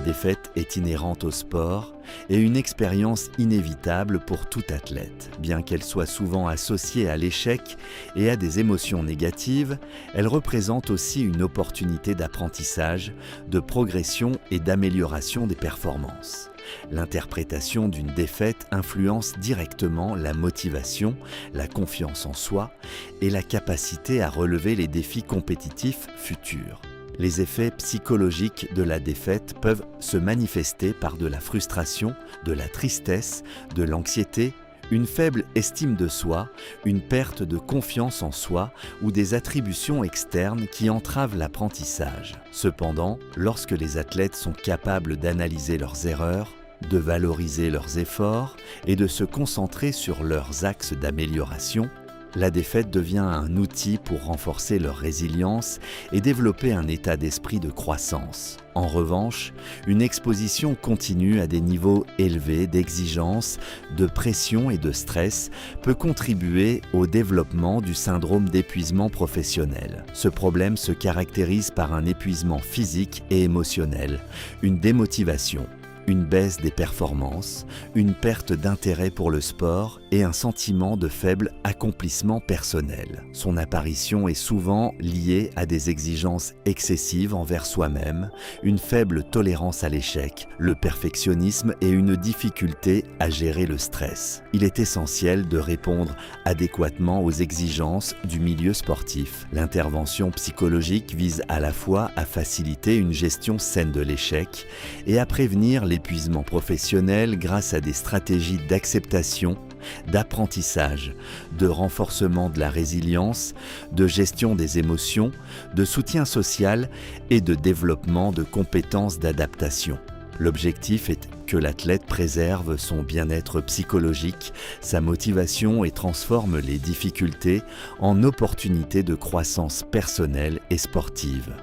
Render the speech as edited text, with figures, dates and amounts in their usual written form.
défaite est inhérente au sport et une expérience inévitable pour tout athlète. Bien qu'elle soit souvent associée à l'échec et à des émotions négatives, elle représente aussi une opportunité d'apprentissage, de progression et d'amélioration des performances. L'interprétation d'une défaite influence directement la motivation, la confiance en soi et la capacité à relever les défis compétitifs futurs. Les effets psychologiques de la défaite peuvent se manifester par de la frustration, de la tristesse, de l'anxiété, une faible estime de soi, une perte de confiance en soi ou des attributions externes qui entravent l'apprentissage. Cependant, lorsque les athlètes sont capables d'analyser leurs erreurs, de valoriser leurs efforts et de se concentrer sur leurs axes d'amélioration, la défaite devient un outil pour renforcer leur résilience et développer un état d'esprit de croissance. En revanche, une exposition continue à des niveaux élevés d'exigence, de pression et de stress peut contribuer au développement du syndrome d'épuisement professionnel. Ce problème se caractérise par un épuisement physique et émotionnel, une démotivation, une baisse des performances, une perte d'intérêt pour le sport et un sentiment de faible accomplissement personnel. Son apparition est souvent liée à des exigences excessives envers soi-même, une faible tolérance à l'échec, le perfectionnisme et une difficulté à gérer le stress. Il est essentiel de répondre adéquatement aux exigences du milieu sportif. L'intervention psychologique vise à la fois à faciliter une gestion saine de l'échec et à prévenir l'épuisement professionnel grâce à des stratégies d'acceptation, d'apprentissage, de renforcement de la résilience, de gestion des émotions, de soutien social et de développement de compétences d'adaptation. L'objectif est que l'athlète préserve son bien-être psychologique, sa motivation et transforme les difficultés en opportunités de croissance personnelle et sportive.